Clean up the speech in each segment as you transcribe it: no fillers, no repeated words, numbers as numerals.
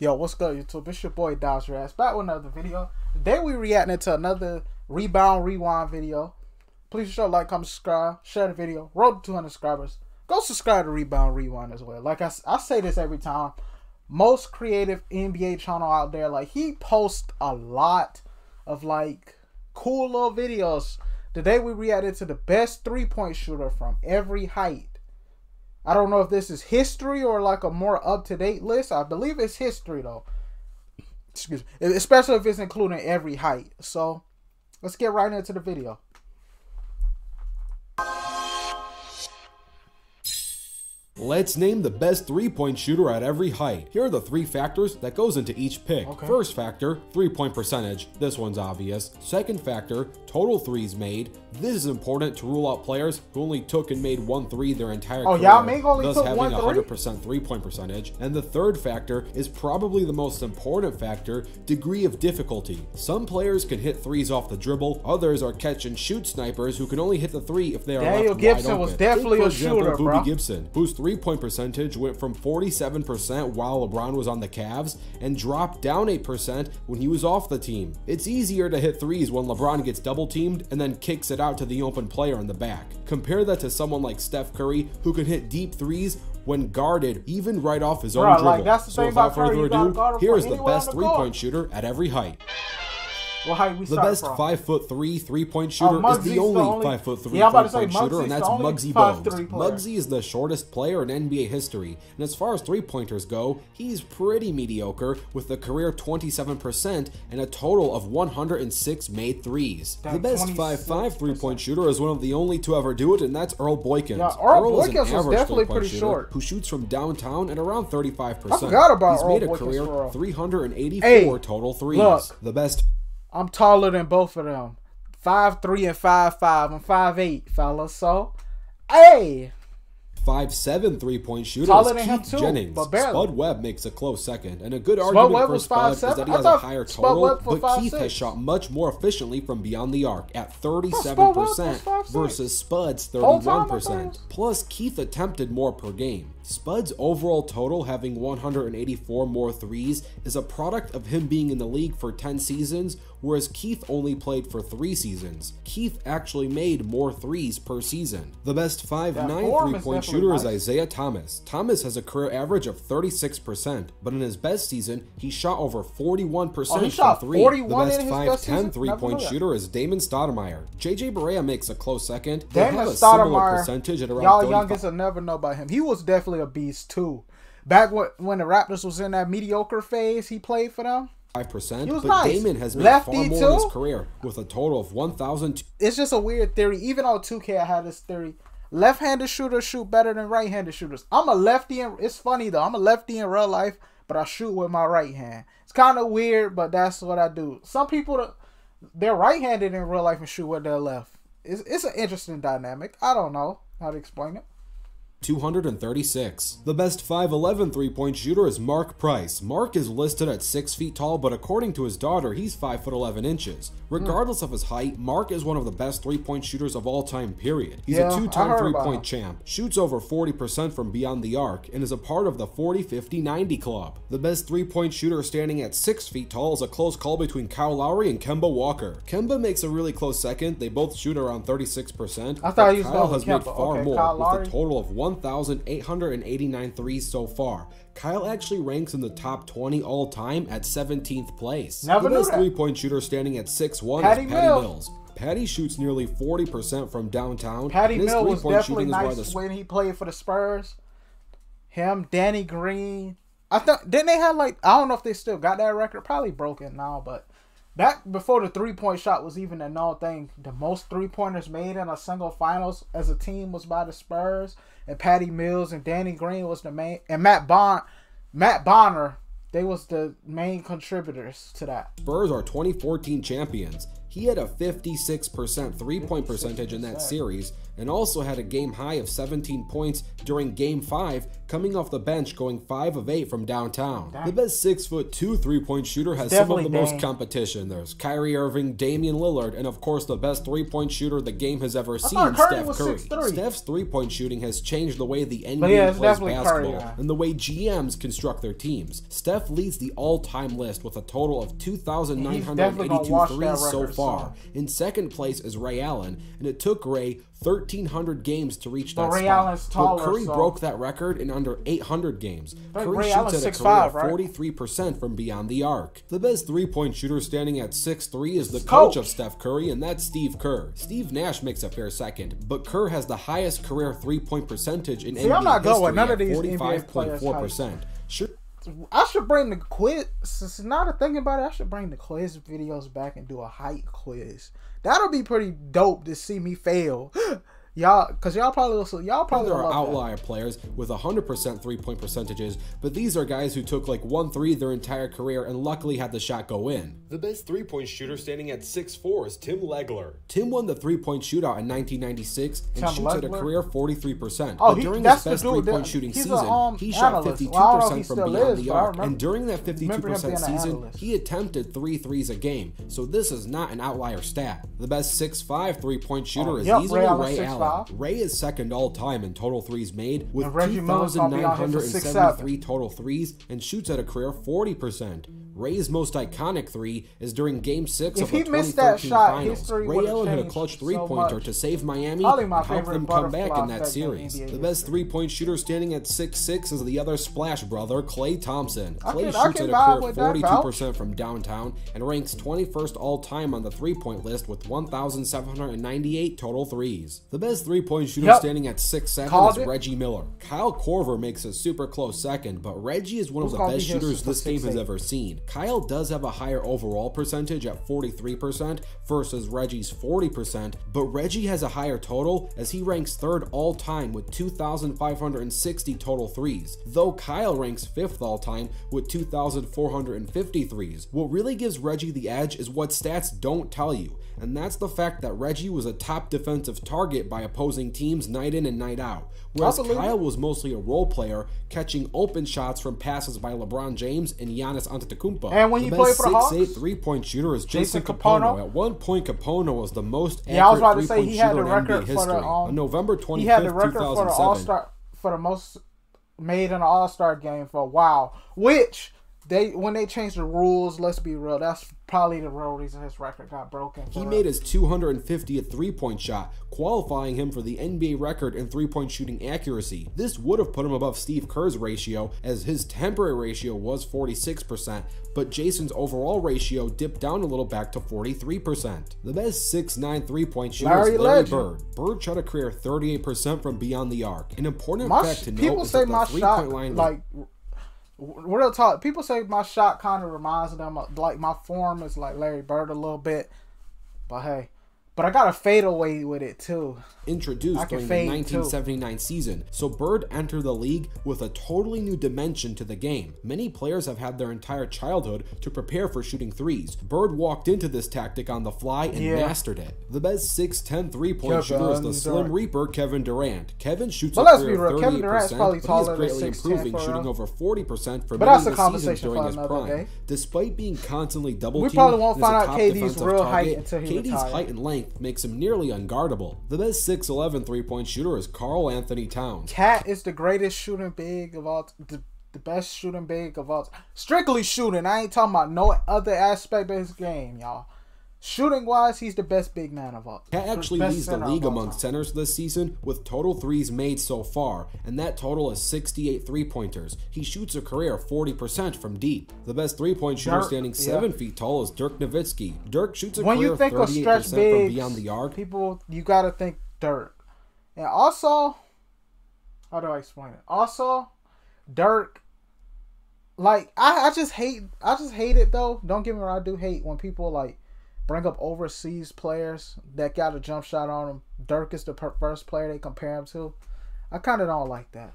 Yo, what's good, YouTube? It's your boy Dodgerass back with another video. Today we reacting to another Rebound Rewind video. Please show like, comment, subscribe, share the video. Road to 200 subscribers. Go subscribe to Rebound Rewind as well. Like I say this every time. Most creative NBA channel out there. Like, he posts a lot of like cool little videos. Today we reacted to the best 3-point shooter from every height. I don't know if this is history or like a more up-to-date list. I believe it's history though. Excuse me. Especially if it's including every height. So let's get right into the video. Let's name the best 3-point shooter at every height. Here are the 3 factors that goes into each pick. Okay. First factor, 3-point percentage. This one's obvious. Second factor, total threes made. This is important to rule out players who only took and made 1 3 their entire career, Yao Ming only thus took having 1 3? 100% 3-point percentage. And the third factor is probably the most important factor, degree of difficulty. Some players can hit threes off the dribble, others are catch and shoot snipers who can only hit the 3 if they are Daniel left Gibson wide was open. definitely Take, for a example, shooter, bro. Boobie Gibson, whose 3-point percentage went from 47% while LeBron was on the Cavs and dropped down 8% when he was off the team. It's easier to hit threes when LeBron gets double teamed and then kicks it out to the open player in the back. Compare that to someone like Steph Curry, who can hit deep threes when guarded, even right off his own dribble. Like, that's the so thing without about Curry, further you gotta ado, guard him here from is the anywhere best on the court. 3-point shooter at every height. What height we The start best from? 5'3" 3-point shooter is Muggsy's the the only only- 5'3" Yeah, I'm about to say 3-point shooter, Muggsy's and the that's only Muggsy 5'3" Bogues. player. Muggsy is the shortest player in NBA history, and as far as 3-pointers go, he's pretty mediocre with a career 27% and a total of 106 made threes. The best 5'5" 3-point shooter is one of the only to ever do it, and that's Earl Boykins. Yeah, Earl is an Boykins was average definitely 3-point pretty shooter short. who shoots from downtown at around 35%. I forgot about He's Earl made a Boykins career for real. 384 Hey, total threes. look. The best I'm taller than both of them. 5'3" and 5'5". I'm 5'8", fellas. So, hey. 5'7" 3-point shooter Taller is than him Keith too, Jennings. but barely. Spud Webb makes a close second, and a good Spud argument Webb for was Spud is 5'7"? that he I has a thought higher Spud total, Webb was but Keith 5'6". has shot much more efficiently from beyond the arc at Spud Webb 37% was 5'6". versus Spud's Whole time I thought 31%. Plus, Keith attempted more per game. Spud's overall total, having 184 more threes, is a product of him being in the league for 10 seasons, whereas Keith only played for 3 seasons. Keith actually made more threes per season. The best 5'9" form is 3-point definitely shooter is nice. Isaiah Thomas. Thomas has a career average of 36%, but in his best season, he shot over 41% he shot from 3. 41 The in best his best 5'10" season? 3-point Never knew that. shooter is Damon Stoudemire. JJ Barea makes a close second. They Damon have a similar Stoudemire, percentage at around y'all 35. youngins will never know about him. He was definitely a beast too. Back when the Raptors was in that mediocre phase, he played for them. 5%, He was but nice. Damon has made Lefty far more in his too? career with a total of 1,000. It's just a weird theory. Even on 2K, I had this theory. Left-handed shooters shoot better than right-handed shooters. I'm a lefty, and it's funny though. I'm a lefty in real life, but I shoot with my right hand. It's kind of weird, but that's what I do. Some people, they're right-handed in real life and shoot with their left. It's an interesting dynamic. I don't know how to explain it. 236. The best 5'11" 3-point shooter is Mark Price. Mark is listed at 6 feet tall, but according to his daughter, he's 5'11" inches. Regardless of his height, Mark is one of the best 3-point shooters of all time, period. He's Yeah, a I 2-time heard about 3-point him. champ, shoots over 40% from beyond the arc, and is a part of the 40-50-90 club. The best 3-point shooter standing at 6 feet tall is a close call between Kyle Lowry and Kemba Walker. Kemba makes a really close second. They both shoot around 36%. I thought he was Kyle going with has made Kemba. far Okay, more, Kyle with Lowry. a total of 1,889 threes so far. Kyle actually ranks in the top 20 all time at 17th place. Never the knew best that. 3-point shooter standing at 6'1" Patty is Patty Mills. Mills. Patty shoots nearly 40% from downtown. Patty and his Mills was 3-point definitely shooting is why nice when he played for the Spurs. Him, Danny Green. Didn't they have like, I don't know if they still got that record. Probably broken now, but back before the 3-point shot was even a known thing, the most 3-pointers made in a single finals as a team was by the Spurs, and Patty Mills and Danny Green was the main, and Matt Bonner, they was the main contributors to that. Spurs are 2014 champions. He had a 56% 3-point percentage in that series, and also had a game high of 17 points during Game 5, coming off the bench going 5 of 8 from downtown. Dang. The best 6'2" three-point shooter has some of the most Dame. competition. There's Kyrie Irving, Damian Lillard, and of course the best three-point shooter the game has ever seen, thought Curry Steph was Curry. 6'3". Steph's three-point shooting has changed the way the yeah, NBA it's plays definitely basketball Curry, yeah. and the way GMs construct their teams. Steph leads the all-time list with a total of 2,982 wash threes that so record far. soon. In second place is Ray Allen, and it took Ray 1,300 games to reach that Ray spot. Allen's But taller, Curry so- broke that record in under 800 games. But Curry Ray shoots Allen's at a 6'5", career right? 43% from beyond the arc. The best three-point shooter standing at 6'3" is the Coach. coach of Steph Curry, and that's Steve Kerr. Steve Nash makes a fair second, but Kerr has the highest career three-point percentage in NBA I'm not going with history none of at these NBA players' 45.4%. Sure. I should bring the quiz. Since now that thinking about it, I should bring the quiz videos back and do a height quiz. That'll be pretty dope to see me fail. Y'all, because y'all probably There are love outlier players with 100% three-point percentages, but these are guys who took like 1 3 their entire career and luckily had the shot go in. The best three-point shooter standing at 6'4" is Tim Legler. Tim won the three-point shootout in 1996 and Tim shoots at a Legler? career 43%. Oh, But during that's his best the dude three-point that- shooting he's a, season, he shot analyst. 52% Well, I don't know if he from still beyond is, the but I arc, remember- and during that remember him being 52% an season, analyst. he attempted 3 threes a game, so this is not an outlier stat. The best 6'5" three-point shooter is yep, easily Ray Allen, Ray 6'5". Allen. Ray is second all-time in total threes made with And Reggie Miller's gonna be on here for 2,973 total threes and shoots at a career 40%. Ray's most iconic three is during Game 6 If of the he missed that 2013 shot, Finals. history Ray would've Allen hit a changed clutch so three-pointer much. to save Miami Probably my and help favorite them come back in butterfly that effect in series. NBA The best history. three-point shooter standing at 6'6" is the other Splash brother, Klay Thompson. Klay I shoots can at a vibe career with that, 42% from downtown and ranks 21st all-time on the three-point list with 1,798 total threes. The best three-point shooter Yep. standing at 6'7" Called is it. Reggie Miller. Kyle Korver makes a super close second, but Reggie is one of Who's the gonna best be his shooters this game has 6'8"? ever seen. Kyle does have a higher overall percentage at 43% versus Reggie's 40%, but Reggie has a higher total as he ranks third all time with 2,560 total threes, though Kyle ranks fifth all time with 2,450 threes. What really gives Reggie the edge is what stats don't tell you, and that's the fact that Reggie was a top defensive target by opposing teams night in and night out, whereas I believe Kyle it. was mostly a role player, catching open shots from passes by LeBron James and Giannis Antetokounmpo. And when he played for the Hawks, 6'8" three-point shooter is Jason Jason Kapono. Kapono. At one point, Kapono was the most Yeah, I was about accurate to say three-point he had shooter the in NBA record for history. the On November 25th, he had the record for the 2007, All-Star for the most made in an All-Star game for a while. Which when they changed the rules, let's be real, that's probably the real reason his record got broken. he made his 250th three-point shot, qualifying him for the NBA record in three-point shooting accuracy. This would have put him above Steve Kerr's ratio, as his temporary ratio was 46%, but Jason's overall ratio dipped down a little back to 43%. The best 6'9" three-point shooter Larry is Larry Legend. Bird. Bird shot a career 38% from beyond the arc. An important fact to note People is say that my the three-point shot line was like real talk. People say my shot kind of reminds them of, like, my form is like Larry Bird a little bit, but hey. But I got a fadeaway with it too. Introduced during the 1979 season, so Bird entered the league with a totally new dimension to the game. Many players have had their entire childhood to prepare for shooting threes. Bird walked into this tactic on the fly and mastered it. The best 6'10" three-point shooter is the Slim Reaper Kevin Durant. Kevin shoots But a let's be career real, Kevin Durant's 38%, probably but he taller is than greatly 6'10" improving, for shooting real. over 40% for But many that's a of the seasons conversation during for his another prime. day. Despite being constantly double-teamed, probably won't and as find a out top KD's defensive real height target, until he KD's retires. height and length makes him nearly unguardable. The best 6'11" three-point shooter is Karl Anthony Towns. Cat is the greatest shooting big of all, the best shooting big of all. Strictly shooting. I ain't talking about no other aspect of his game, y'all. Shooting wise, he's the best big man of all. Cat actually best leads the center league of all among time. centers this season with total threes made so far, and that total is 68 three-pointers. He shoots a career 40% from deep. The best three-point shooter Dirk, standing 7 feet tall is Dirk Nowitzki. Dirk shoots a When career you think of 38% stretch from bigs, beyond the arc. people, you gotta think Dirk. And also, how do I explain it? Also, Dirk, like, I just hate it though. Don't get me wrong, I do hate when people like bring up overseas players that got a jump shot on them. Dirk is the first player they compare him to. I kind of don't like that.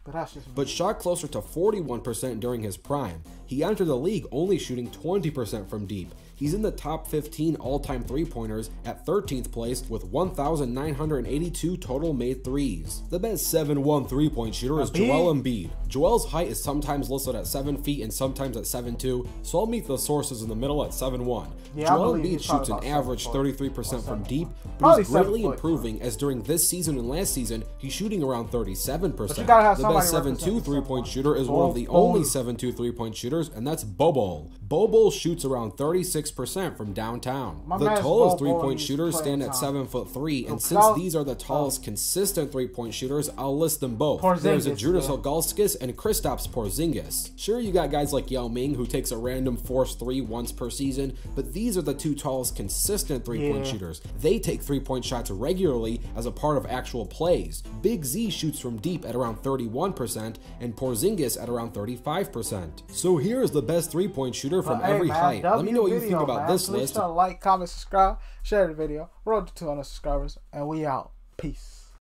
But that's just me. But shot closer to 41% during his prime. He entered the league only shooting 20% from deep. He's in the top 15 all-time three-pointers at 13th place with 1,982 total made threes. The best 7'1" three-point shooter is Joel Embiid. Joel's height is sometimes listed at 7 feet and sometimes at 7'2", so I'll meet the sources in the middle at 7'1". Yeah, Joel Embiid shoots an average 33% from deep, but Probably he's greatly improving, as during this season and last season, he's shooting around 37%. The best 7'2" three-point shooter is one of the only 7'2" three-point shooters, and that's Bol. Bol shoots around 36% from downtown. The tallest three-point shooters stand at 7'3", and since these are the tallest consistent three-point shooters, I'll list them both. There's Zydrunas Ilgauskas and Kristaps Porzingis. Sure, you got guys like Yao Ming who takes a random forced three once per season, but these are the two tallest consistent three-point shooters. They take three-point shots regularly as a part of actual plays. Big Z shoots from deep at around 31% and Porzingis at around 35%. So here's the best three-point shooter from every height. Let me know what you think about this list. Please like, comment, subscribe, share the video. Road to 200 subscribers, and we out. Peace.